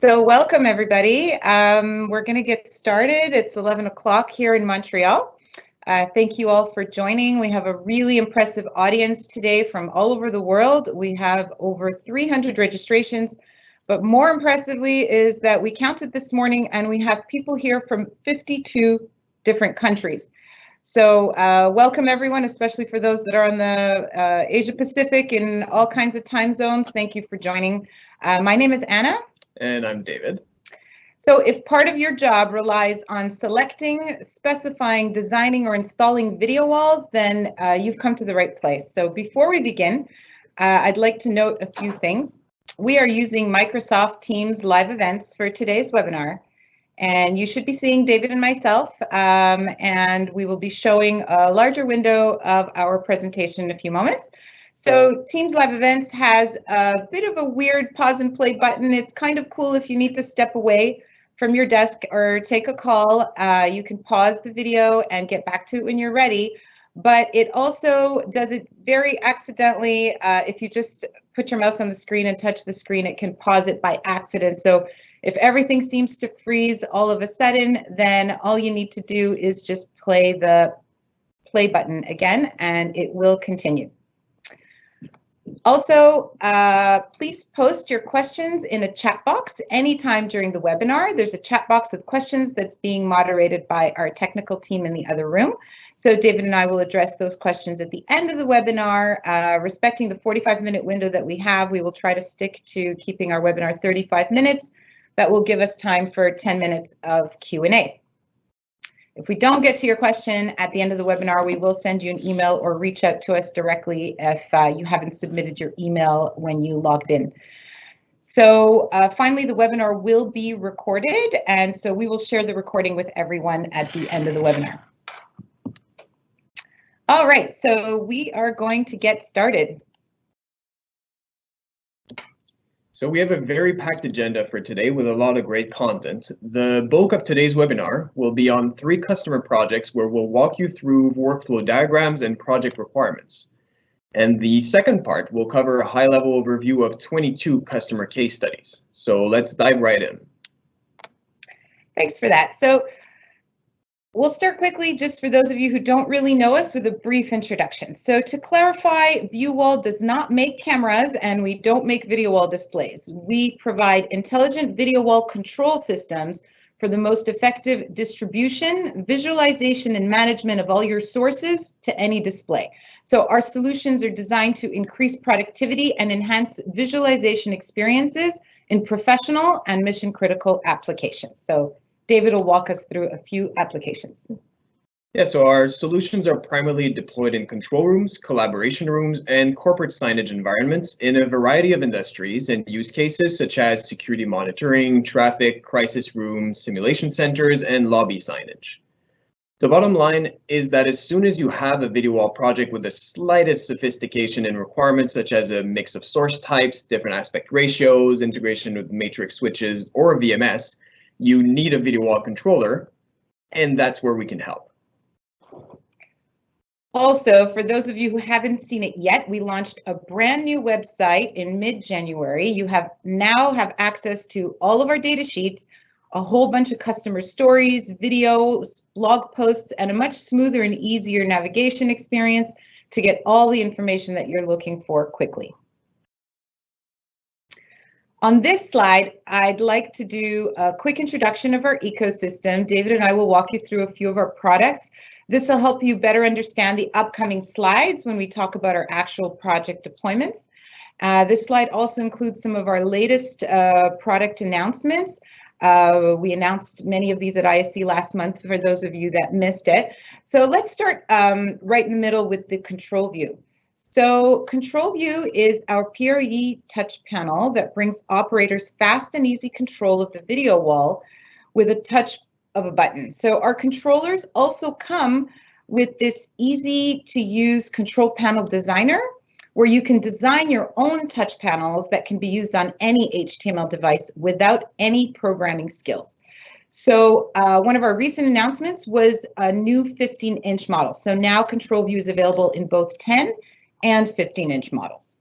So welcome everybody. We're going to get started. It's 11 o'clock here in Montreal. Thank you all for joining. We have a really impressive audience today from all over the world. We have over 300 registrations, but more impressively is that we counted this morning and we have people here from 52 different countries. So welcome everyone, especially for those that are on the Asia Pacific in all kinds of time zones. Thank you for joining. My name is Anna. And I'm David. So if part of your job relies on selecting, specifying, designing, or installing video walls, then you've come to the right place. So before we begin, I'd like to note a few things. We are using Microsoft Teams live events for today's webinar, and you should be seeing David and myself, and we will be showing a larger window of our presentation in a few moments. So Teams Live Events has a bit of a weird pause and play button. It's kind of cool if you need to step away from your desk or take a call. You can pause the video and get back to it when you're ready. But it also does it very accidentally. If you just put your mouse on the screen and touch the screen, it can pause it by accident. So if everything seems to freeze all of a sudden, then all you need to do is just play the play button again and it will continue. Also, please post your questions in a chat box anytime during the webinar. There's a chat box with questions that's being moderated by our technical team in the other room. So David and I will address those questions at the end of the webinar. Respecting the 45-minute window that we have, we will try to stick to keeping our webinar 35 minutes. That will give us time for 10 minutes of Q&A. If we don't get to your question at the end of the webinar, we will send you an email or reach out to us directly if you haven't submitted your email when you logged in. So finally, the webinar will be recorded, and so we will share the recording with everyone at the end of the webinar. All right, so we are going to get started. So we have a very packed agenda for today with a lot of great content. The bulk of today's webinar will be on 3 customer projects where we'll walk you through workflow diagrams and project requirements. And the second part will cover a high-level overview of 22 customer case studies. So let's dive right in. Thanks for that. So we'll start quickly, just for those of you who don't really know us, with a brief introduction. So to clarify, VuWall does not make cameras and we don't make video wall displays. We provide intelligent video wall control systems for the most effective distribution, visualization, and management of all your sources to any display. So our solutions are designed to increase productivity and enhance visualization experiences in professional and mission-critical applications. So David will walk us through a few applications. Yeah, so our solutions are primarily deployed in control rooms, collaboration rooms, and corporate signage environments in a variety of industries and use cases such as security monitoring, traffic, crisis rooms, simulation centers, and lobby signage. The bottom line is that as soon as you have a video wall project with the slightest sophistication and requirements, such as a mix of source types, different aspect ratios, integration with matrix switches, or VMS, you need a video wall controller, and that's where we can help. Also, for those of you who haven't seen it yet, we launched a brand new website in mid-January. You now have access to all of our data sheets, a whole bunch of customer stories, videos, blog posts, and a much smoother and easier navigation experience to get all the information that you're looking for quickly. On this slide, I'd like to do a quick introduction of our ecosystem. David and I will walk you through a few of our products. This will help you better understand the upcoming slides when we talk about our actual project deployments. This slide also includes some of our latest product announcements. We announced many of these at ISC last month for those of you that missed it. So let's start right in the middle with the control view. So Control View is our PRE touch panel that brings operators fast and easy control of the video wall with a touch of a button. So our controllers also come with this easy to use control panel designer where you can design your own touch panels that can be used on any HTML device without any programming skills. So one of our recent announcements was a new 15-inch model. So now Control View is available in both 10 and 15-inch models.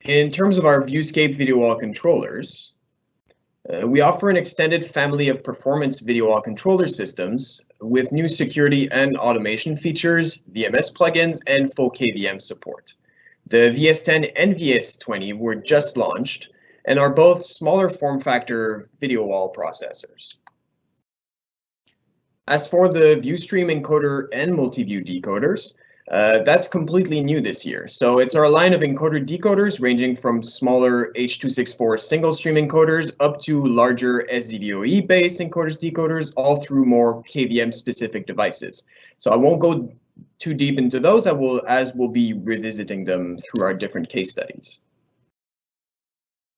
In terms of our VuScape video wall controllers, we offer an extended family of performance video wall controller systems with new security and automation features, VMS plugins, and full KVM support. The VS10 and VS20 were just launched and are both smaller form factor video wall processors. As for the VuStream encoder and multi-view decoders, that's completely new this year. So it's our line of encoder decoders ranging from smaller H.264 single stream encoders up to larger SDVoE based encoders decoders, all through more KVM specific devices. So I won't go too deep into those, as we'll be revisiting them through our different case studies.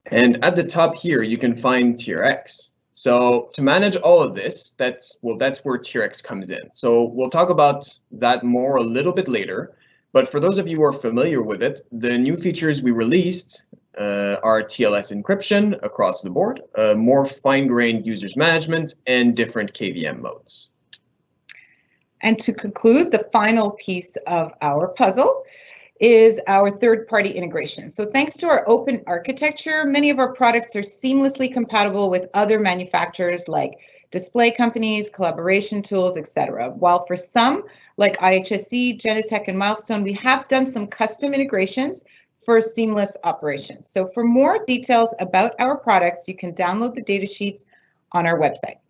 And at the top here, you can find TRX. So to manage all of this, that's where TRX comes in. So we'll talk about that more a little bit later. But for those of you who are familiar with it, the new features we released are TLS encryption across the board, more fine-grained users management, and different KVM modes. And to conclude, the final piece of our puzzle is our third-party integration. So thanks to our open architecture, many of our products are seamlessly compatible with other manufacturers like display companies, collaboration tools, etc. While for some, like IHSE, Genetec, and Milestone, we have done some custom integrations for seamless operations. So for more details about our products, you can download the data sheets on our website.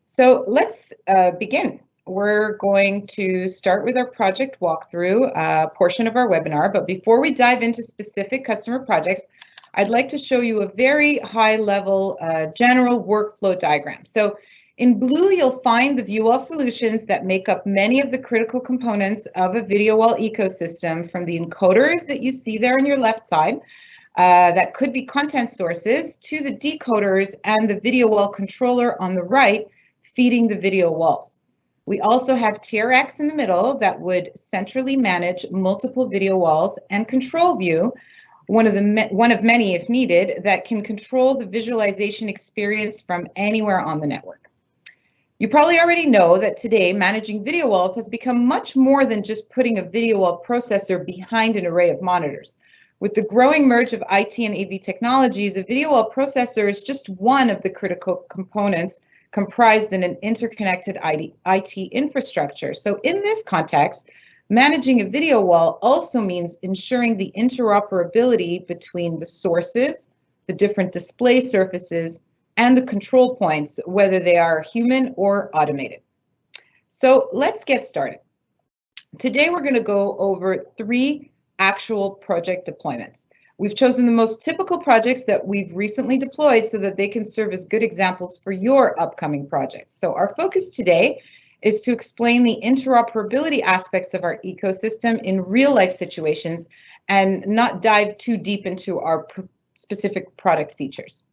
So let's begin. We're going to start with our project walkthrough portion of our webinar, but before we dive into specific customer projects, I'd like to show you a very high-level general workflow diagram. So in blue, you'll find the VuWall solutions that make up many of the critical components of a video wall ecosystem, from the encoders that you see there on your left side, that could be content sources, to the decoders and the video wall controller on the right, feeding the video walls. We also have TRX in the middle that would centrally manage multiple video walls, and Control View, one of many if needed, that can control the visualization experience from anywhere on the network. You probably already know that today managing video walls has become much more than just putting a video wall processor behind an array of monitors. With the growing merge of IT and AV technologies, a video wall processor is just one of the critical components comprised in an interconnected IT infrastructure. So in this context, managing a video wall also means ensuring the interoperability between the sources, the different display surfaces, and the control points, whether they are human or automated. So let's get started. Today, we're going to go over 3 actual project deployments. We've chosen the most typical projects that we've recently deployed so that they can serve as good examples for your upcoming projects. So our focus today is to explain the interoperability aspects of our ecosystem in real-life situations and not dive too deep into our specific product features.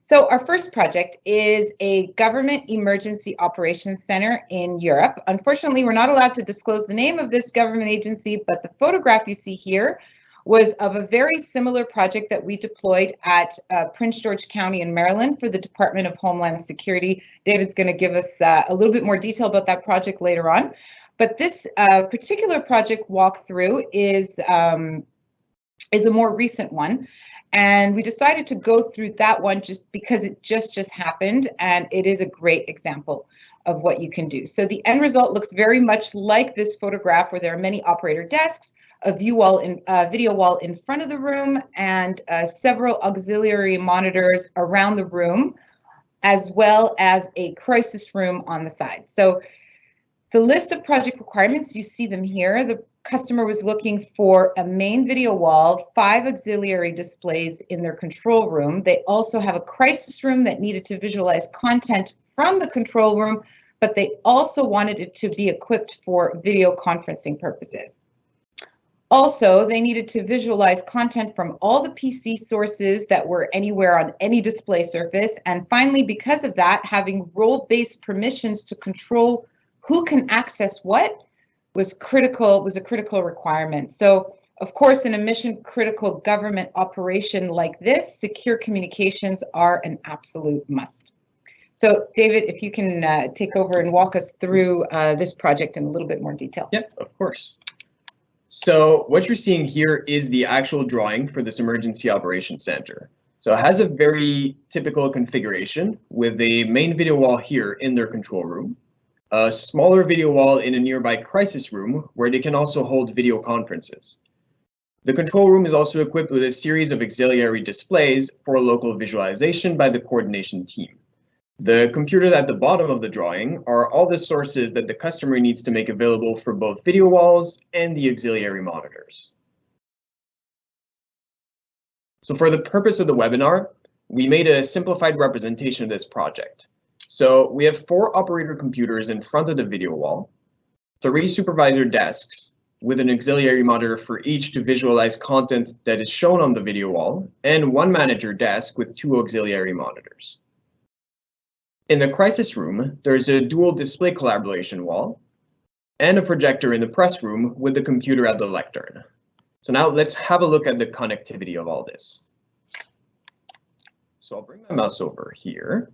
So our first project is a government emergency operations center in Europe. Unfortunately, we're not allowed to disclose the name of this government agency, but the photograph you see here was of a very similar project that we deployed at Prince George County in Maryland for the Department of Homeland Security. David's going to give us a little bit more detail about that project later on. But this particular project walkthrough is a more recent one. And we decided to go through that one just because it just happened, and it is a great example of what you can do. So the end result looks very much like this photograph, where there are many operator desks, a video wall in front of the room, and several auxiliary monitors around the room, as well as a crisis room on the side. So the list of project requirements, you see them here. The customer was looking for a main video wall, 5 auxiliary displays in their control room. They also have a crisis room that needed to visualize content from the control room, but they also wanted it to be equipped for video conferencing purposes. Also, they needed to visualize content from all the PC sources that were anywhere on any display surface. And finally, because of that, having role-based permissions to control who can access what was a critical requirement. So, of course, in a mission-critical government operation like this, secure communications are an absolute must. So, David, if you can take over and walk us through this project in a little bit more detail. Yep, of course. So what you're seeing here is the actual drawing for this emergency operations center. So it has a very typical configuration with a main video wall here in their control room, a smaller video wall in a nearby crisis room where they can also hold video conferences. The control room is also equipped with a series of auxiliary displays for local visualization by the coordination team. The computers at the bottom of the drawing are all the sources that the customer needs to make available for both video walls and the auxiliary monitors. So for the purpose of the webinar, we made a simplified representation of this project. So we have 4 operator computers in front of the video wall, 3 supervisor desks with an auxiliary monitor for each to visualize content that is shown on the video wall, and 1 manager desk with 2 auxiliary monitors. In the crisis room, there's a dual display collaboration wall and a projector in the press room with the computer at the lectern. So now let's have a look at the connectivity of all this. So I'll bring my mouse over here.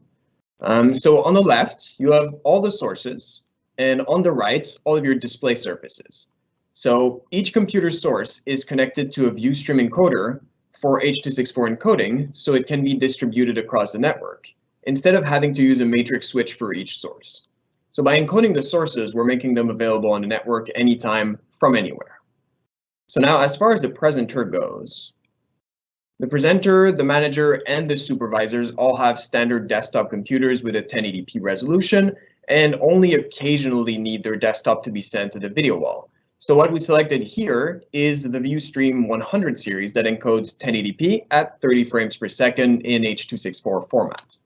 So on the left, you have all the sources, and on the right, all of your display surfaces. So each computer source is connected to a VuStream encoder for H.264 encoding, so it can be distributed across the network, instead of having to use a matrix switch for each source. So by encoding the sources, we're making them available on the network anytime from anywhere. So now as far as the presenter goes, the presenter, the manager, and the supervisors all have standard desktop computers with a 1080p resolution and only occasionally need their desktop to be sent to the video wall. So what we selected here is the VuStream 100 series that encodes 1080p at 30 frames per second in H.264 format.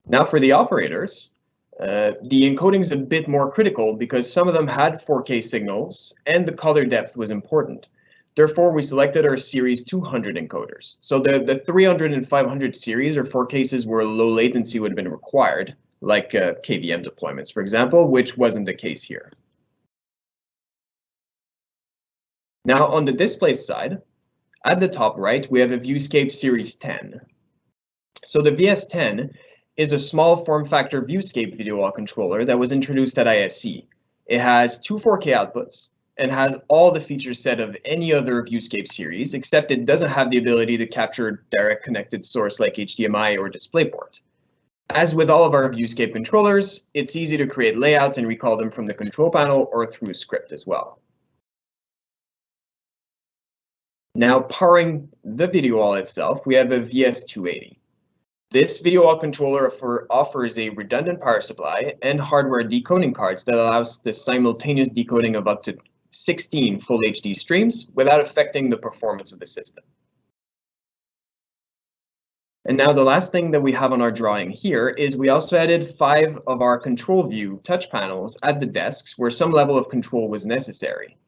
Now for the operators, the encoding is a bit more critical because some of them had 4K signals and the color depth was important. Therefore, we selected our series 200 encoders. So the 300 and 500 series are for cases where low latency would have been required, like KVM deployments, for example, which wasn't the case here. Now on the display side, at the top right, we have a VuScape Series 10. So the VS10 is a small form factor VuScape video wall controller that was introduced at ISE. It has 2 4K outputs and has all the feature set of any other VuScape series, except it doesn't have the ability to capture direct connected source like HDMI or DisplayPort. As with all of our VuScape controllers, it's easy to create layouts and recall them from the control panel or through script as well. Now powering the video wall itself, we have a VS280. This video wall controller offers a redundant power supply and hardware decoding cards that allows the simultaneous decoding of up to 16 full HD streams without affecting the performance of the system. And now the last thing that we have on our drawing here is we also added 5 of our control view touch panels at the desks where some level of control was necessary.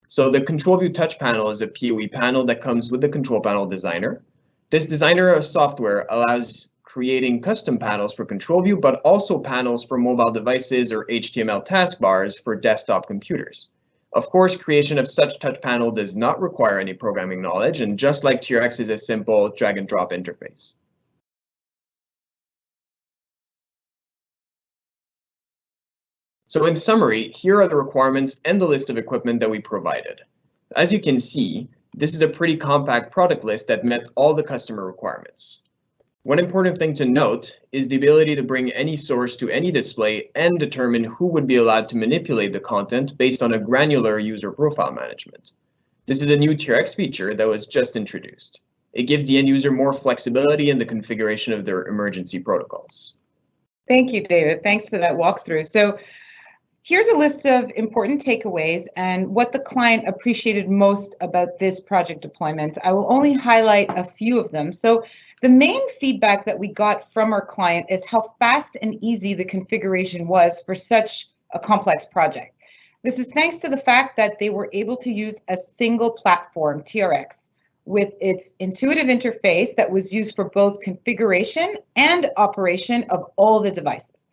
So the control view touch panel is a PoE panel that comes with the control panel designer. This designer software allows creating custom panels for control view, but also panels for mobile devices or HTML taskbars for desktop computers. Of course, creation of such touch panel does not require any programming knowledge, and just like TRX is a simple drag and drop interface. So in summary, here are the requirements and the list of equipment that we provided. As you can see, this is a pretty compact product list that met all the customer requirements. One important thing to note is the ability to bring any source to any display and determine who would be allowed to manipulate the content based on a granular user profile management. This is a new TRX feature that was just introduced. It gives the end user more flexibility in the configuration of their emergency protocols. Thank you, David. Thanks for that walkthrough. So here's a list of important takeaways and what the client appreciated most about this project deployment. I will only highlight a few of them. So the main feedback that we got from our client is how fast and easy the configuration was for such a complex project. This is thanks to the fact that they were able to use a single platform, TRX, with its intuitive interface that was used for both configuration and operation of all the devices.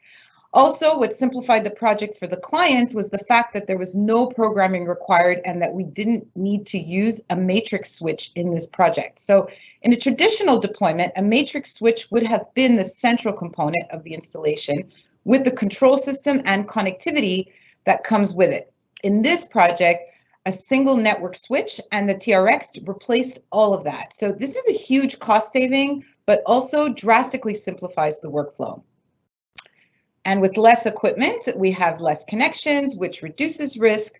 Also, what simplified the project for the client was the fact that there was no programming required and that we didn't need to use a matrix switch in this project. So in a traditional deployment, a matrix switch would have been the central component of the installation with the control system and connectivity, that comes with it. In this project, a single network switch and the TRX replaced all of that. So this is a huge cost saving, but also drastically simplifies the workflow. And with less equipment, we have less connections, which reduces risk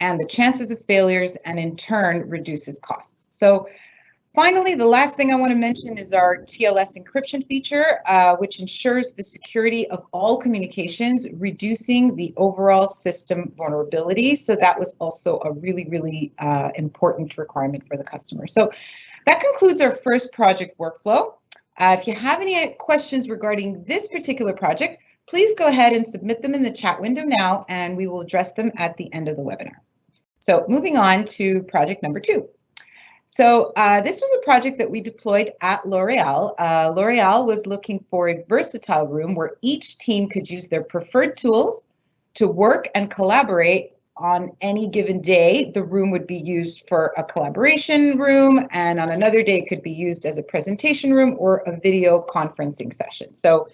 and the chances of failures, and in turn reduces costs. So finally, the last thing I want to mention is our TLS encryption feature, which ensures the security of all communications, reducing the overall system vulnerability. So that was also a really, really important requirement for the customer. So that concludes our first project workflow. If you have any questions regarding this particular project, please go ahead and submit them in the chat window now, and we will address them at the end of the webinar. So moving on to project number 2. So this was a project that we deployed at L'Oreal. L'Oreal was looking for a versatile room where each team could use their preferred tools to work and collaborate on any given day. The room would be used for a collaboration room, and on another day it could be used as a presentation room or a video conferencing session. So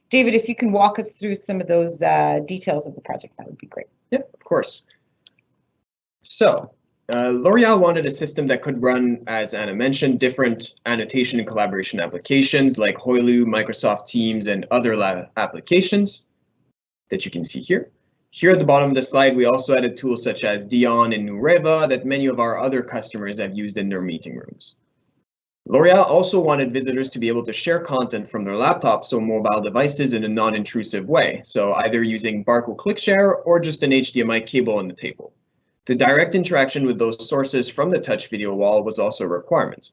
David, if you can walk us through some of those details of the project, that would be great. Yep, of course. So L'Oreal wanted a system that could run, as Anna mentioned, different annotation and collaboration applications like Hoilu, Microsoft Teams, and other applications that you can see here. Here at the bottom of the slide, we also added tools such as Dion and Nureva that many of our other customers have used in their meeting rooms. L'Oreal also wanted visitors to be able to share content from their laptops or mobile devices in a non-intrusive way, so either using barcode click share or just an HDMI cable on the table. The direct interaction with those sources from the touch video wall was also a requirement.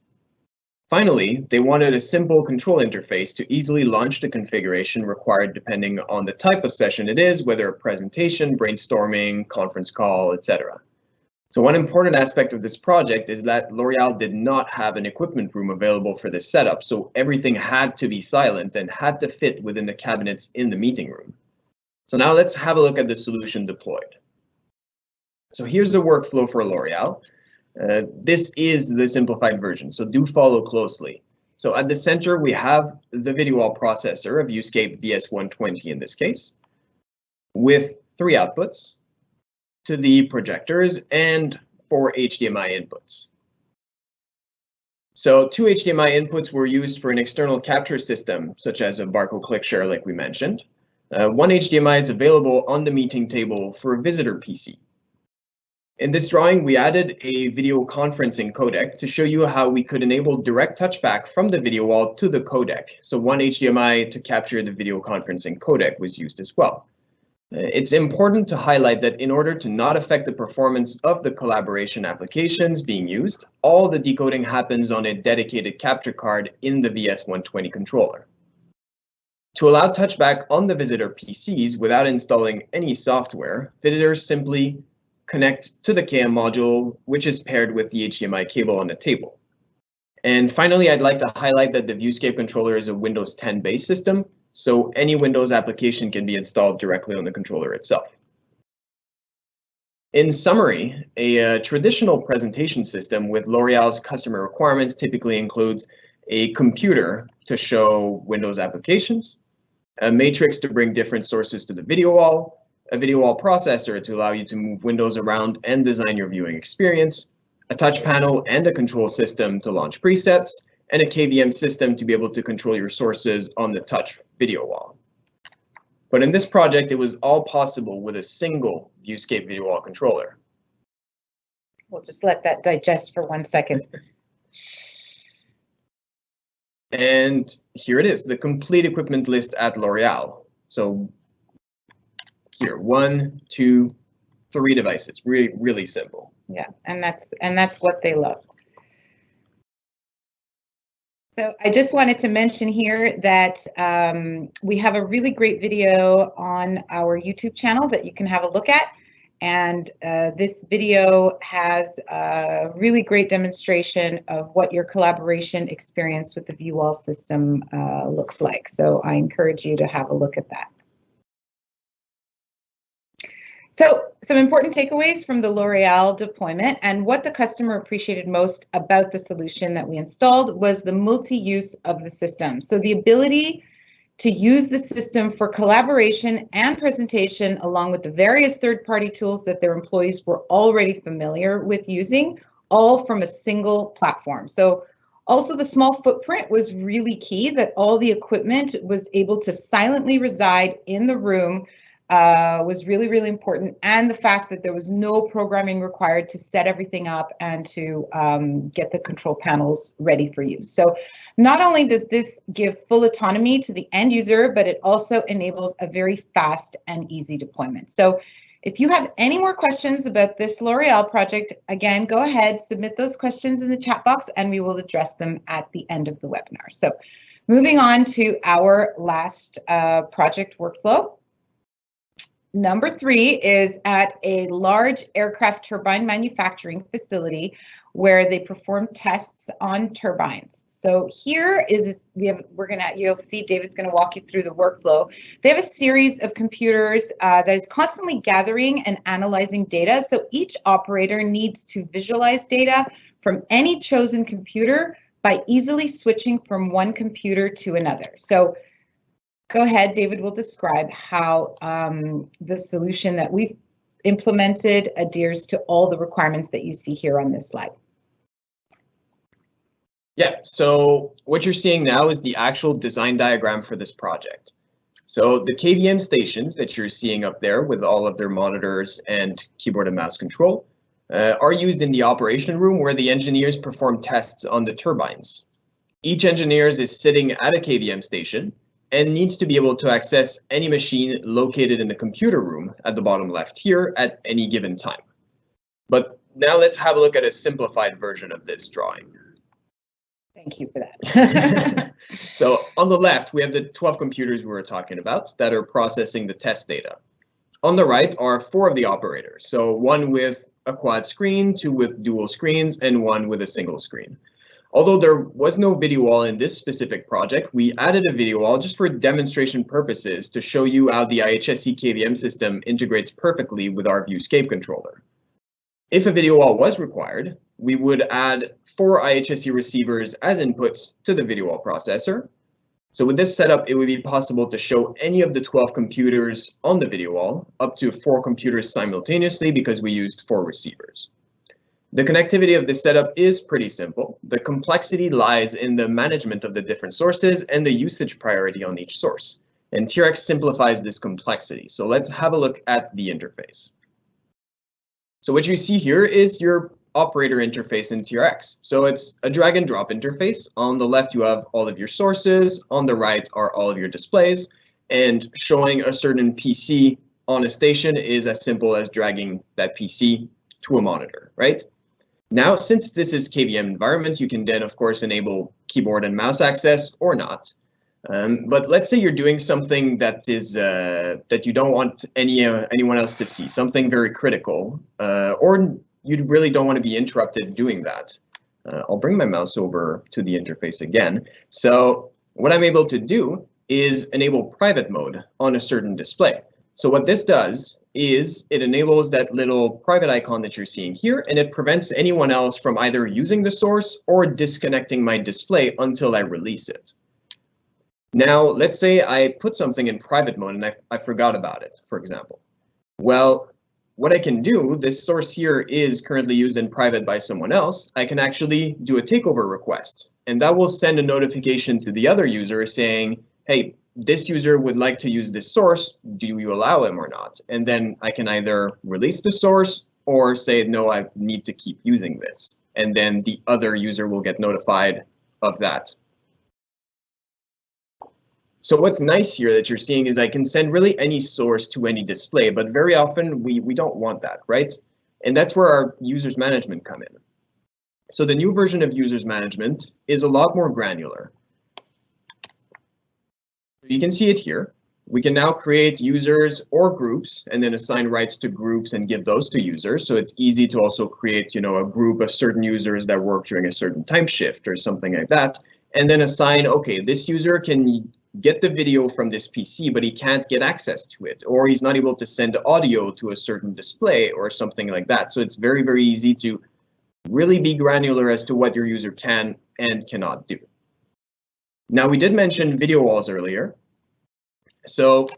Finally, they wanted a simple control interface to easily launch the configuration required depending on the type of session it is, whether a presentation, brainstorming, conference call, etc. So one important aspect of this project is that L'Oreal did not have an equipment room available for this setup, so everything had to be silent and had to fit within the cabinets in the meeting room. So now let's have a look at the solution deployed. So here's the workflow for L'Oreal. This is the simplified version, so do follow closely. So at the center, we have the VuWall processor, a VuScape VS120 in this case, with 3 outputs to the projectors and 4 HDMI inputs. So 2 HDMI inputs were used for an external capture system, such as a barcode click share like we mentioned. 1 HDMI is available on the meeting table for a visitor PC. In this drawing, we added a video conferencing codec to show you how we could enable direct touchback from the video wall to the codec. So 1 HDMI to capture the video conferencing codec was used as well. It's important to highlight that in order to not affect the performance of the collaboration applications being used, all the decoding happens on a dedicated capture card in the VS120 controller. To allow touchback on the visitor PCs without installing any software, visitors simply connect to the KM module, which is paired with the HDMI cable on the table. And finally, I'd like to highlight that the VuScape controller is a Windows 10 based system, so any Windows application can be installed directly on the controller itself. In summary, a traditional presentation system with L'Oreal's customer requirements typically includes a computer to show Windows applications, a matrix to bring different sources to the video wall, a VuWall processor to allow you to move windows around and design your viewing experience, a touch panel and a control system to launch presets, and a KVM system to be able to control your sources on the touch video wall. But in this project, it was all possible with a single VuScape VuWall controller. We'll just let that digest for 1 second. And here it is, the complete equipment list at L'Oreal. So here, 1, 2, 3 devices, really, really simple. Yeah, and that's what they love. So I just wanted to mention here that we have a really great video on our YouTube channel that you can have a look at. And this video has a really great demonstration of what your collaboration experience with the VuWall system looks like. So I encourage you to have a look at that. So some important takeaways from the L'Oreal deployment, and what the customer appreciated most about the solution that we installed was the multi-use of the system. So the ability to use the system for collaboration and presentation, along with the various third-party tools that their employees were already familiar with using, all from a single platform. So also the small footprint was really key, that all the equipment was able to silently reside in the room was really, really important. And the fact that there was no programming required to set everything up and to get the control panels ready for use. So not only does this give full autonomy to the end user, but it also enables a very fast and easy deployment. So if you have any more questions about this L'Oreal project, again, go ahead, submit those questions in the chat box, and we will address them at the end of the webinar. So moving on to our last project workflow. Number 3 is at a large aircraft turbine manufacturing facility where they perform tests on turbines. So here is you'll see David's going to walk you through the workflow. They have a series of computers that is constantly gathering and analyzing data. So each operator needs to visualize data from any chosen computer by easily switching from one computer to another. So go ahead, David will describe how the solution that we've implemented adheres to all the requirements that you see here on this slide. Yeah, so what you're seeing now is the actual design diagram for this project. So the KVM stations that you're seeing up there with all of their monitors and keyboard and mouse control are used in the operation room where the engineers perform tests on the turbines. Each engineer is sitting at a KVM station and needs to be able to access any machine located in the computer room at the bottom left here at any given time. But now let's have a look at a simplified version of this drawing. Thank you for that. So on the left, we have the 12 computers we were talking about that are processing the test data. On the right are 4 of the operators. So 1 with a quad screen, 2 with dual screens, and 1 with a single screen. Although there was no video wall in this specific project, we added a video wall just for demonstration purposes to show you how the IHSE KVM system integrates perfectly with our VuScape controller. If a video wall was required, we would add 4 IHSE receivers as inputs to the video wall processor. So with this setup, it would be possible to show any of the 12 computers on the video wall, up to 4 computers simultaneously because we used 4 receivers. The connectivity of this setup is pretty simple. The complexity lies in the management of the different sources and the usage priority on each source. And TRX simplifies this complexity. So let's have a look at the interface. So what you see here is your operator interface in TRX. So it's a drag and drop interface. On the left, you have all of your sources. On the right are all of your displays. And showing a certain PC on a station is as simple as dragging that PC to a monitor, right? Now, since this is KVM environment, you can then, of course, enable keyboard and mouse access or not. But let's say you're doing something that is that you don't want anyone else to see, something very critical, or you really don't want to be interrupted doing that. I'll bring my mouse over to the interface again. So what I'm able to do is enable private mode on a certain display. So what this does is it enables that little private icon that you're seeing here, and it prevents anyone else from either using the source or disconnecting my display until I release it. Now, let's say I put something in private mode and I forgot about it, for example. Well, what I can do, this source here is currently used in private by someone else. I can actually do a takeover request, and that will send a notification to the other user saying, hey, this user would like to use this source, do you allow him or not? And then I can either release the source or say, no, I need to keep using this. And then the other user will get notified of that. So what's nice here that you're seeing is I can send really any source to any display, but very often we don't want that, right? And that's where our users management come in. So the new version of users management is a lot more granular. You can see it here. We can now create users or groups and then assign rights to groups and give those to users. So it's easy to also create, a group of certain users that work during a certain time shift or something like that. And then assign, okay, this user can get the video from this PC, but he can't get access to it, or he's not able to send audio to a certain display or something like that. So it's very, very easy to really be granular as to what your user can and cannot do. Now, we did mention video walls earlier. So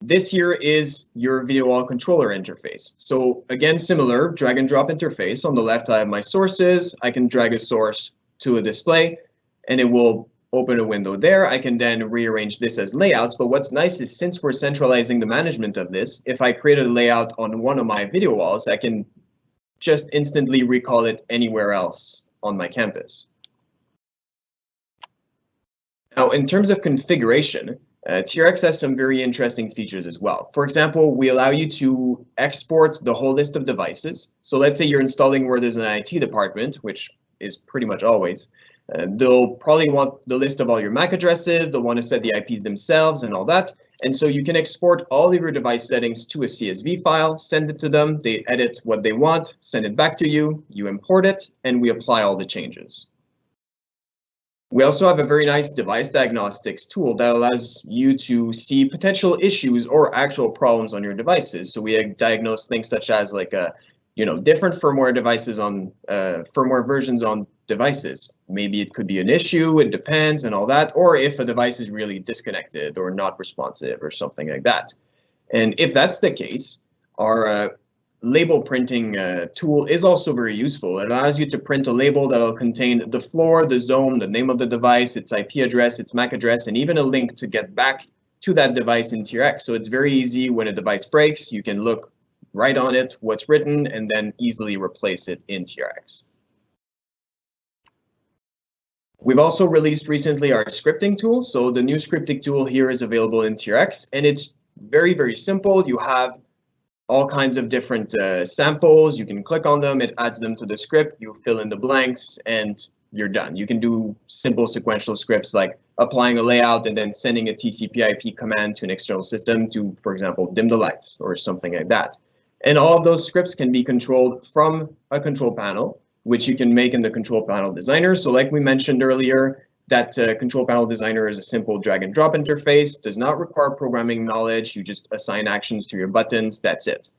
this here is your VuWall controller interface. So again, similar drag and drop interface. On the left, I have my sources. I can drag a source to a display and it will open a window there. I can then rearrange this as layouts. But what's nice is since we're centralizing the management of this, if I create a layout on one of my video walls, I can just instantly recall it anywhere else on my campus. Now, in terms of configuration, TRX has some very interesting features as well. For example, we allow you to export the whole list of devices. So let's say you're installing where there's an IT department, which is pretty much always. They'll probably want the list of all your MAC addresses. They'll want to set the IPs themselves and all that. And so you can export all of your device settings to a CSV file, send it to them. They edit what they want, send it back to you. You import it, and we apply all the changes. We also have a very nice device diagnostics tool that allows you to see potential issues or actual problems on your devices. So we diagnose things such as like different firmware devices on firmware versions on devices. Maybe it could be an issue, it depends and all that, or if a device is really disconnected or not responsive or something like that. And if that's the case, our label printing tool is also very useful. It allows you to print a label that will contain the floor, the zone, the name of the device, its IP address, its MAC address, and even a link to get back to that device in TRX. So it's very easy when a device breaks, you can look right on it, what's written, and then easily replace it in TRX. We've also released recently our scripting tool. So the new scripting tool here is available in TRX, and it's very, very simple. You have all kinds of different samples. You can click on them, it adds them to the script, you fill in the blanks, and you're done. You can do simple sequential scripts like applying a layout and then sending a TCP/IP command to an external system to, for example, dim the lights or something like that. And all of those scripts can be controlled from a control panel, which you can make in the control panel designer. So like we mentioned earlier, that control panel designer is a simple drag and drop interface, does not require programming knowledge. You just assign actions to your buttons, that's it.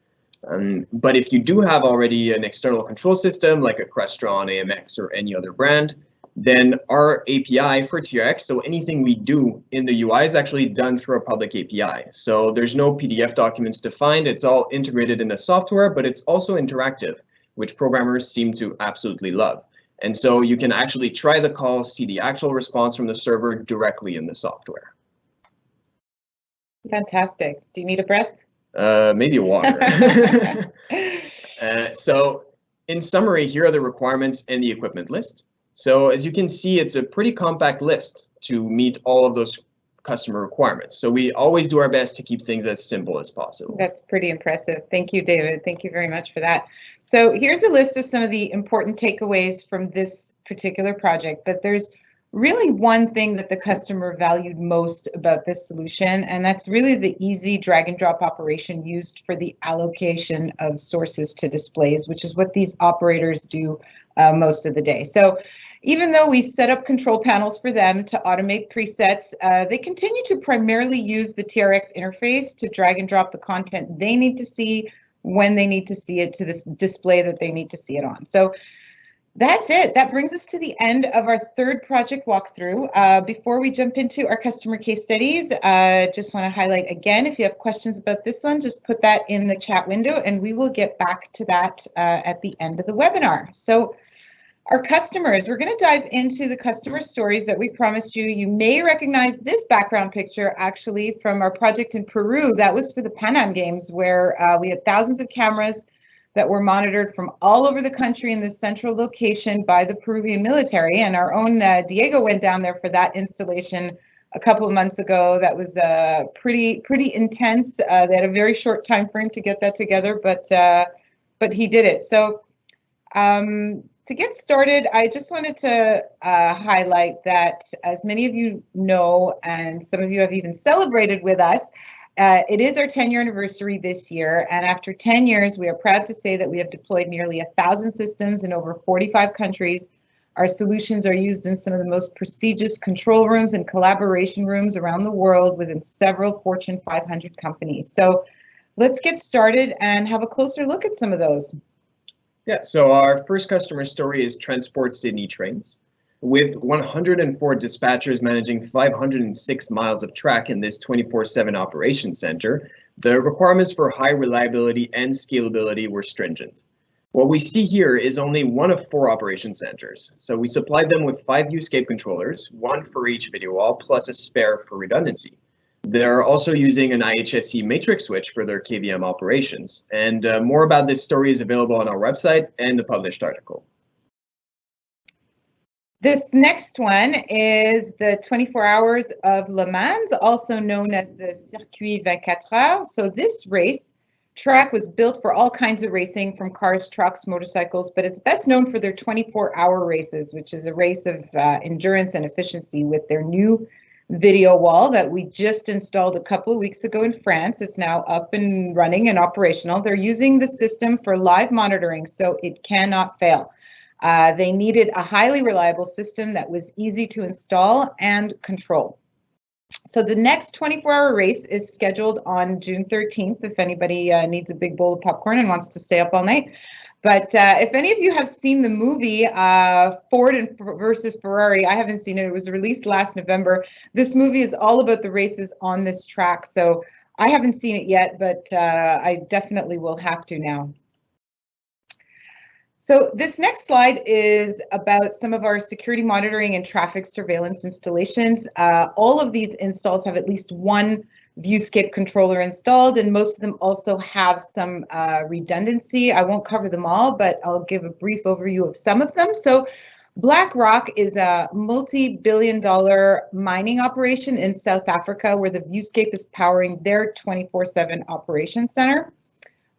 But if you do have already an external control system like a Crestron, AMX, or any other brand, then our API for TRX, so anything we do in the UI is actually done through a public API. So there's no PDF documents to find, it's all integrated in the software, but it's also interactive, which programmers seem to absolutely love. And so you can actually try the call, see the actual response from the server directly in the software. Fantastic. Do you need a breath? Maybe water. So in summary, here are the requirements and the equipment list. So as you can see, it's a pretty compact list to meet all of those customer requirements. So we always do our best to keep things as simple as possible. That's pretty impressive. Thank you, David. Thank you very much for that. So here's a list of some of the important takeaways from this particular project, but there's really one thing that the customer valued most about this solution, and that's really the easy drag and drop operation used for the allocation of sources to displays, which is what these operators do most of the day. So even though we set up control panels for them to automate presets, they continue to primarily use the TRX interface to drag and drop the content they need to see when they need to see it to this display that they need to see it on. So that's it. That brings us to the end of our third project walkthrough. Before we jump into our customer case studies, just want to highlight again, if you have questions about this one, just put that in the chat window and we will get back to that at the end of the webinar. So our customers, we're going to dive into the customer stories that we promised you. You may recognize this background picture actually from our project in Peru. That was for the Pan Am Games, where we had thousands of cameras that were monitored from all over the country in this central location by the Peruvian military. And our own Diego went down there for that installation a couple of months ago. That was pretty intense. They had a very short time frame to get that together, but he did it. So to get started, I just wanted to highlight that, as many of you know, and some of you have even celebrated with us, it is our 10-year anniversary this year, and after 10 years, we are proud to say that we have deployed nearly 1,000 systems in over 45 countries. Our solutions are used in some of the most prestigious control rooms and collaboration rooms around the world within several Fortune 500 companies. So let's get started and have a closer look at some of those. Yeah, so our first customer story is Transport Sydney Trains. With 104 dispatchers managing 506 miles of track in this 24/7 operations center, the requirements for high reliability and scalability were stringent. What we see here is only one of 4 operation centers. So we supplied them with 5 VuScape controllers, 1 for each video wall, plus a spare for redundancy. They're also using an IHSE matrix switch for their KVM operations. And more about this story is available on our website and the published article. This next one is the 24 Hours of Le Mans, also known as the Circuit 24 Heures. So this race track was built for all kinds of racing, from cars, trucks, motorcycles, but it's best known for their 24-hour races, which is a race of endurance and efficiency with their new video wall that we just installed a couple of weeks ago in France. It's now up and running and operational. They're using the system for live monitoring, so it cannot fail. They needed a highly reliable system that was easy to install and control. So the next 24-hour race is scheduled on June 13th, if anybody needs a big bowl of popcorn and wants to stay up all night. But if any of you have seen the movie Ford versus Ferrari, I haven't seen it. It was released last November. This movie is all about the races on this track. So I haven't seen it yet, but I definitely will have to now. So this next slide is about some of our security monitoring and traffic surveillance installations. All of these installs have at least one VuScape controller installed, and most of them also have some redundancy. I won't cover them all, but I'll give a brief overview of some of them. So BlackRock is a multi-billion-dollar mining operation in South Africa where the VuScape is powering their 24/7 operations center.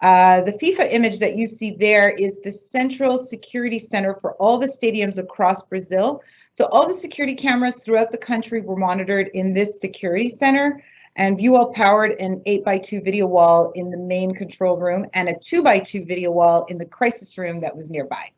The FIFA image that you see there is the central security center for all the stadiums across Brazil. So all the security cameras throughout the country were monitored in this security center, and VuWall powered an 8x2 video wall in the main control room and a 2x2 video wall in the crisis room that was nearby.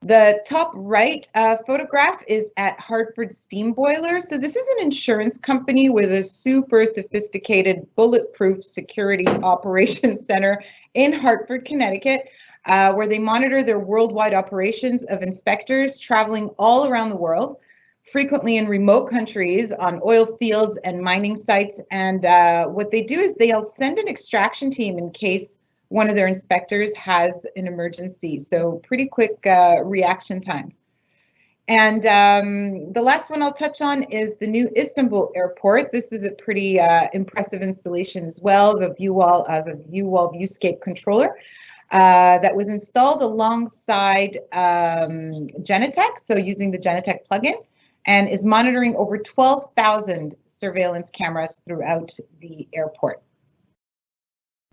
The top right photograph is at Hartford Steam Boiler. So this is an insurance company with a super sophisticated bulletproof security operations center in Hartford, Connecticut, where they monitor their worldwide operations of inspectors traveling all around the world, frequently in remote countries on oil fields and mining sites. And what they do is they'll send an extraction team in case one of their inspectors has an emergency. So pretty quick reaction times. And the last one I'll touch on is the new Istanbul airport. This is a pretty impressive installation as well, the VuWall VuScape controller that was installed alongside Genetec, so using the Genetec plugin, and is monitoring over 12,000 surveillance cameras throughout the airport.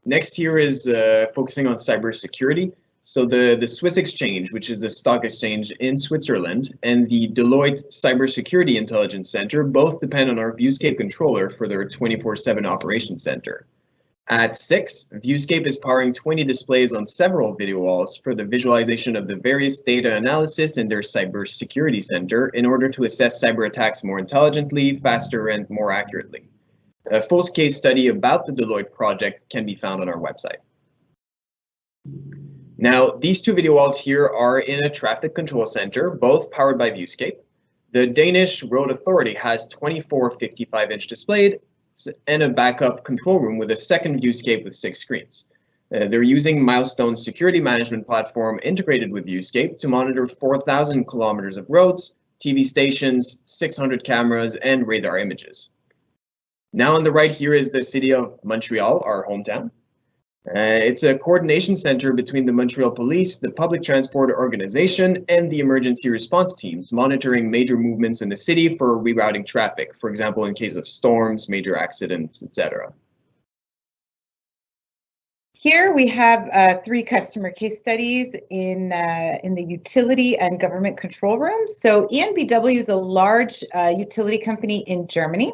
Next here is focusing on cybersecurity. So the Swiss Exchange, which is the stock exchange in Switzerland, and the Deloitte Cybersecurity Intelligence Center both depend on our VuScape controller for their 24/7 operations center. At 6, VuScape is powering 20 displays on several video walls for the visualization of the various data analysis in their cybersecurity center in order to assess cyber attacks more intelligently, faster, and more accurately. A full case study about the Deloitte project can be found on our website. Now, these 2 video walls here are in a traffic control center, both powered by VuScape. The Danish Road Authority has 24 55-inch displays and a backup control room with a second VuScape with 6 screens. They're using Milestone's security management platform integrated with VuScape to monitor 4,000 kilometers of roads, TV stations, 600 cameras, and radar images. Now on the right here is the city of Montreal, our hometown. It's a coordination center between the Montreal Police, the Public Transport Organization, and the emergency response teams, monitoring major movements in the city for rerouting traffic, for example, in case of storms, major accidents, etc. Here we have 3 customer case studies in the utility and government control rooms. So EnBW is a large utility company in Germany.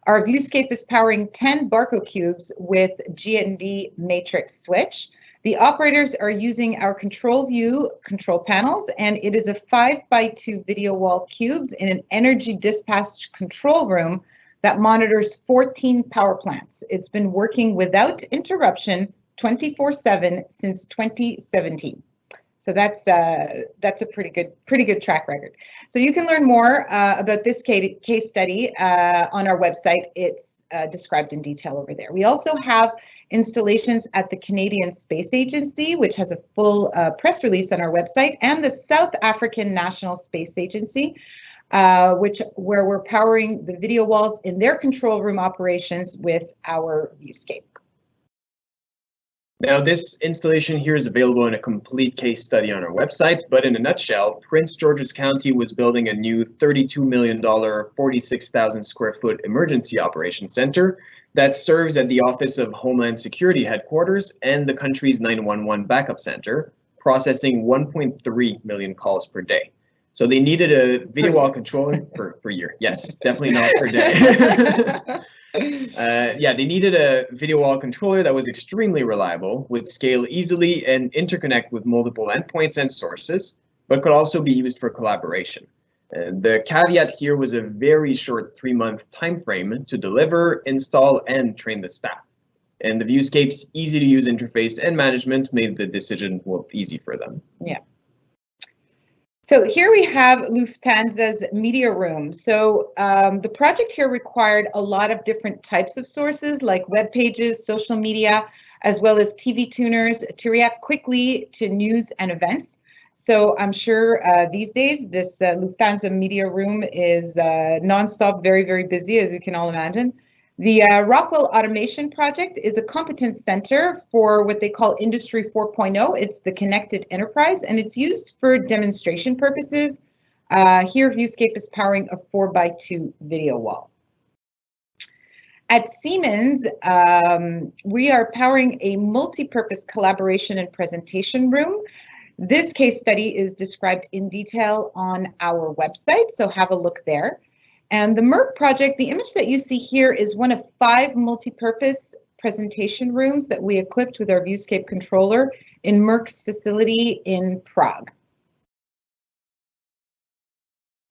Our VuScape is powering 10 Barco cubes with GND matrix switch. The operators are using our control view control panels, and it is a 5x2 video wall cubes in an energy dispatch control room that monitors 14 power plants. It's been working without interruption 24/7 since 2017. So that's a pretty good track record. So you can learn more about this case study on our website. It's described in detail over there. We also have installations at the Canadian Space Agency, which has a full press release on our website, and the South African National Space Agency, where we're powering the video walls in their control room operations with our VuScape. Now, this installation here is available in a complete case study on our website, but in a nutshell, Prince George's County was building a new $32 million, 46,000 square foot emergency operations center that serves at the Office of Homeland Security headquarters and the country's 911 backup center, processing 1.3 million calls per day. So they needed a video wall controller per year. Yes, definitely not per day. They needed a video wall controller that was extremely reliable, would scale easily and interconnect with multiple endpoints and sources, but could also be used for collaboration. The caveat here was a very short 3-month time frame to deliver, install, and train the staff. And the VuScape's easy-to-use interface and management made the decision easy for them. Yeah. So here we have Lufthansa's media room. So the project here required a lot of different types of sources like web pages, social media, as well as TV tuners to react quickly to news and events. So I'm sure these days this Lufthansa media room is nonstop, very, very busy, as you can all imagine. The Rockwell Automation Project is a competence center for what they call Industry 4.0. It's the connected enterprise, and it's used for demonstration purposes. Here, VuScape is powering a 4x2 video wall. At Siemens, we are powering a multi-purpose collaboration and presentation room. This case study is described in detail on our website, so have a look there. And the Merck project, the image that you see here is one of 5 multi-purpose presentation rooms that we equipped with our VuScape controller in Merck's facility in Prague.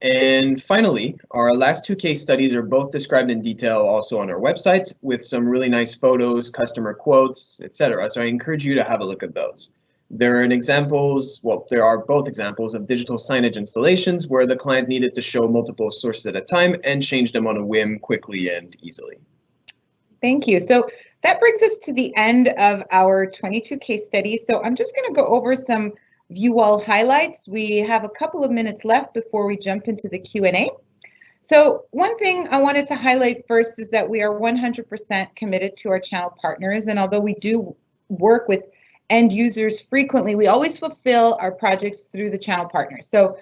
And finally, our last 2 case studies are both described in detail also on our website with some really nice photos, customer quotes, etc. So I encourage you to have a look at those. There are both examples of digital signage installations where the client needed to show multiple sources at a time and change them on a whim quickly and easily. Thank you. So that brings us to the end of our 22 case studies. So I'm just going to go over some VuWall highlights. We have a couple of minutes left before we jump into the Q&A. So one thing I wanted to highlight first is that we are 100% committed to our channel partners. And although we do work with end users frequently, we always fulfill our projects through the channel partners. So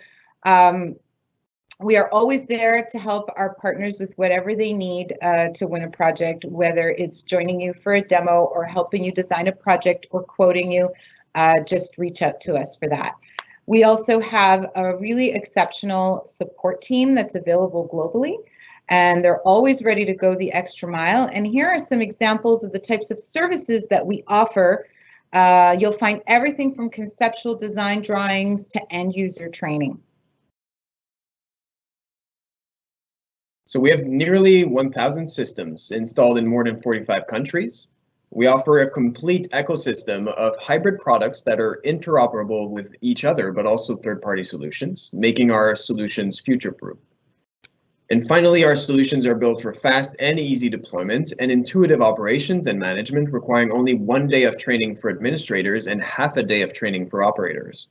we are always there to help our partners with whatever they need to win a project, whether it's joining you for a demo or helping you design a project or quoting you, just reach out to us for that. We also have a really exceptional support team that's available globally, and they're always ready to go the extra mile. And here are some examples of the types of services that we offer. You'll find everything from conceptual design drawings to end user training. So we have nearly 1,000 systems installed in more than 45 countries. We offer a complete ecosystem of hybrid products that are interoperable with each other, but also third-party solutions, making our solutions future-proof. And finally, our solutions are built for fast and easy deployment and intuitive operations and management, requiring only 1 day of training for administrators and half a day of training for operators.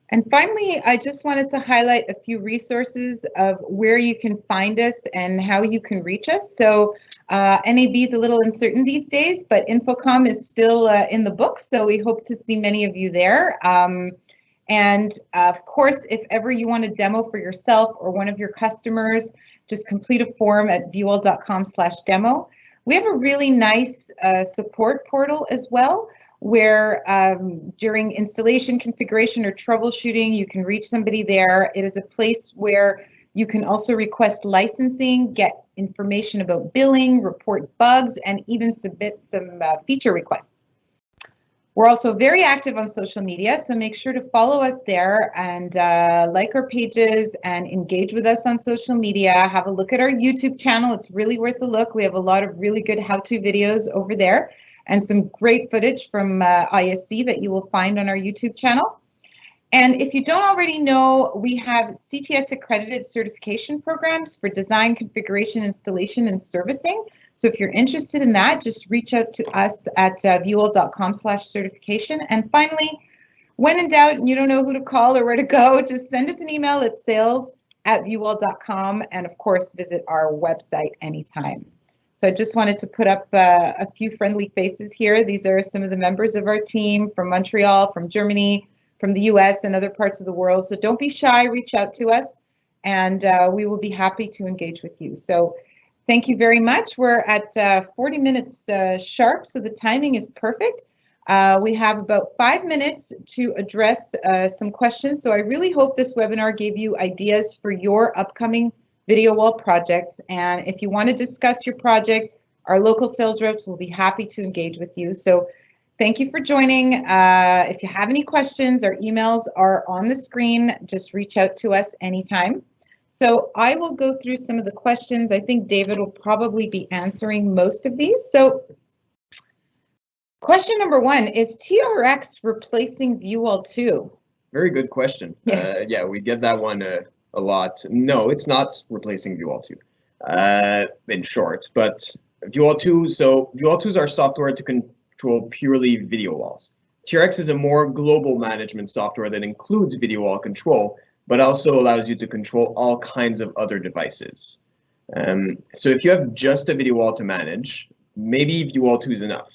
And finally, I just wanted to highlight a few resources of where you can find us and how you can reach us. So NAB is a little uncertain these days, but Infocom is still in the books, so we hope to see many of you there. And of course, if ever you want a demo for yourself or one of your customers, just complete a form at VuWall.com/demo. We have a really nice support portal as well, where during installation, configuration, or troubleshooting, you can reach somebody there. It is a place where you can also request licensing, get information about billing, report bugs, and even submit some feature requests. We're also very active on social media, so make sure to follow us there and like our pages and engage with us on social media. Have a look at our YouTube channel. It's really worth a look. We have a lot of really good how-to videos over there. and some great footage from ISC that you will find on our YouTube channel. And if you don't already know, we have CTS accredited certification programs for design, configuration, installation, and servicing. So if you're interested in that, just reach out to us at VuWall.com/certification. And finally, when in doubt and you don't know who to call or where to go, just send us an email at sales@VuWall.com, and of course, visit our website anytime. So I just wanted to put up a few friendly faces here. These are some of the members of our team from Montreal, from Germany, from the US and other parts of the world. So don't be shy, reach out to us, and we will be happy to engage with you. So thank you very much. We're at 40 minutes sharp, so the timing is perfect. We have about 5 minutes to address some questions. So I really hope this webinar gave you ideas for your upcoming video wall projects. And if you want to discuss your project, our local sales reps will be happy to engage with you. So thank you for joining. If you have any questions, our emails are on the screen. Just reach out to us anytime. So I will go through some of the questions. I think David will probably be answering most of these. So question number 1, is TRX replacing VuWall 2? Very good question. Yes. Yeah, we get that one a lot. No, it's not replacing VuWall 2, in short, but VuWall 2, so VuWall 2 is our software to control purely video walls. TRX is a more global management software that includes video wall control, but also allows you to control all kinds of other devices. So if you have just a video wall to manage, maybe VuWall 2 is enough.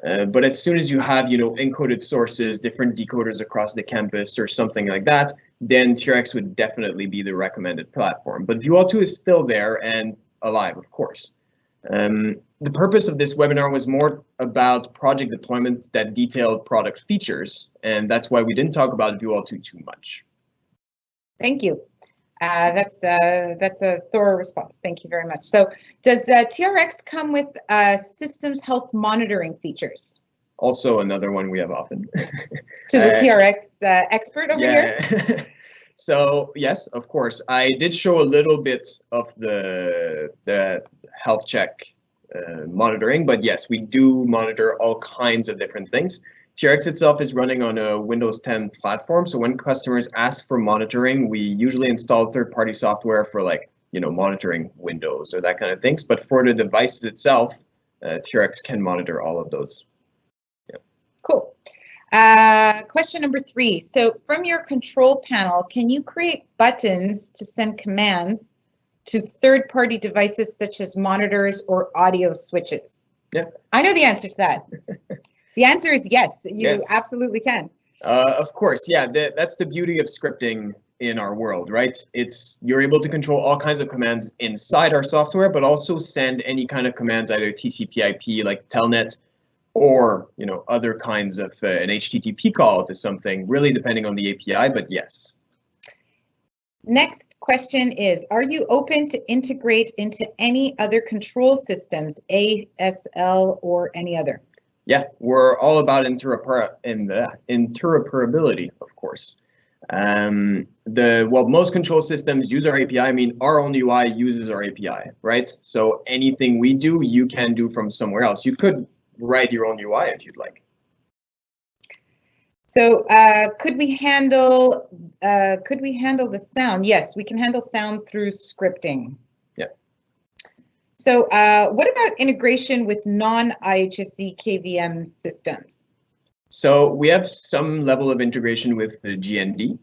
But as soon as you have, encoded sources, different decoders across the campus or something like that, then TRX would definitely be the recommended platform. But VuWall 2 is still there and alive, of course. The purpose of this webinar was more about project deployment that detailed product features, and that's why we didn't talk about VuWall 2 too much. Thank you. That's a thorough response. Thank you very much. So does TRX come with systems health monitoring features? Also another one we have often. To the TRX expert over here? So yes, of course. I did show a little bit of the health check monitoring, but yes, we do monitor all kinds of different things. TRX itself is running on a Windows 10 platform, so when customers ask for monitoring, we usually install third-party software for monitoring Windows or that kind of things. But for the devices itself, TRX can monitor all of those. Yeah. Cool. Question number 3. So from your control panel, can you create buttons to send commands to third-party devices such as monitors or audio switches? Yeah. I know the answer to that. The answer is yes, you absolutely can. Of course, yeah, that's the beauty of scripting in our world, right? You're able to control all kinds of commands inside our software, but also send any kind of commands, either TCP/IP like Telnet, or other kinds of an HTTP call to something, really depending on the API, but yes. Next question is, are you open to integrate into any other control systems, ASL or any other? Yeah, we're all about interoperability, of course. Most control systems use our API. I mean, our own UI uses our API, right? So anything we do, you can do from somewhere else. You could write your own UI if you'd like. So could we handle the sound? Yes, we can handle sound through scripting. Yeah. So what about integration with non-IHSE KVM systems? So we have some level of integration with the GND,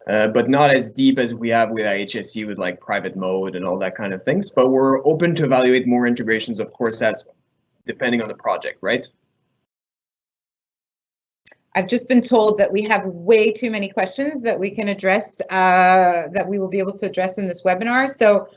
but not as deep as we have with IHSE with like private mode and all that kind of things. But we're open to evaluate more integrations, of course, as depending on the project, right? I've just been told that we have way too many questions that we can address, that we will be able to address in this webinar. So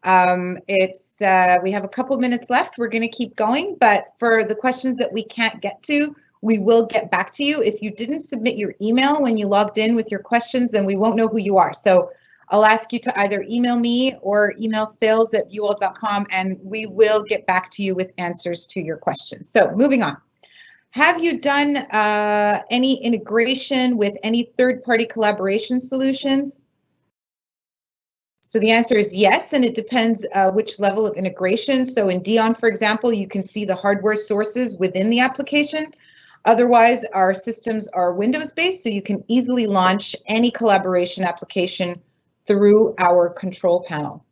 we have a couple minutes left. We're going to keep going, but for the questions that we can't get to, we will get back to you. If you didn't submit your email when you logged in with your questions, then we won't know who you are. So I'll ask you to either email me or email sales@vuwall.com, and we will get back to you with answers to your questions. So moving on. Have you done any integration with any third-party collaboration solutions? So the answer is yes, and it depends which level of integration. So in Dion, for example, you can see the hardware sources within the application. Otherwise, our systems are Windows-based, so you can easily launch any collaboration application through our control panel.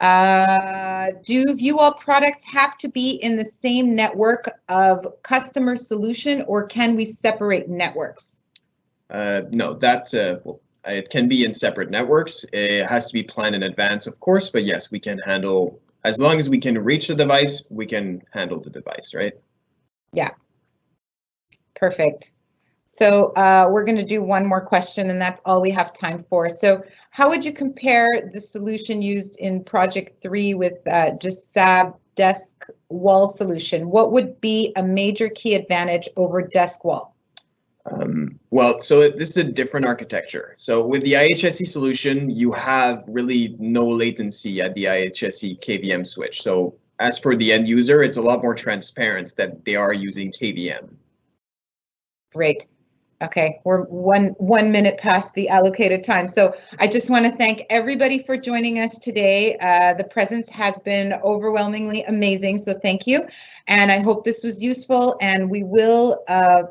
Do VuWall products have to be in the same network of customer solution, or can we separate networks? No, that's it can be in separate networks. It has to be planned in advance, of course, but yes, we can handle, as long as we can reach the device, we can handle the device, right? Yeah. Perfect. So we're going to do one more question, and that's all we have time for. So how would you compare the solution used in project 3 with just SAB desk wall solution? What would be a major key advantage over desk wall? Well, so this is a different architecture. So with the IHSE solution, you have really no latency at the IHSE KVM switch. So as for the end user, it's a lot more transparent that they are using KVM. Great. Okay, we're one minute past the allocated time. So I just want to thank everybody for joining us today. The presence has been overwhelmingly amazing, so thank you. And I hope this was useful, and we will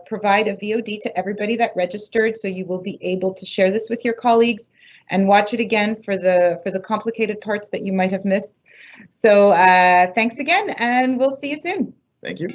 provide a VOD to everybody that registered, so you will be able to share this with your colleagues and watch it again for the complicated parts that you might have missed. So thanks again, and we'll see you soon. Thank you.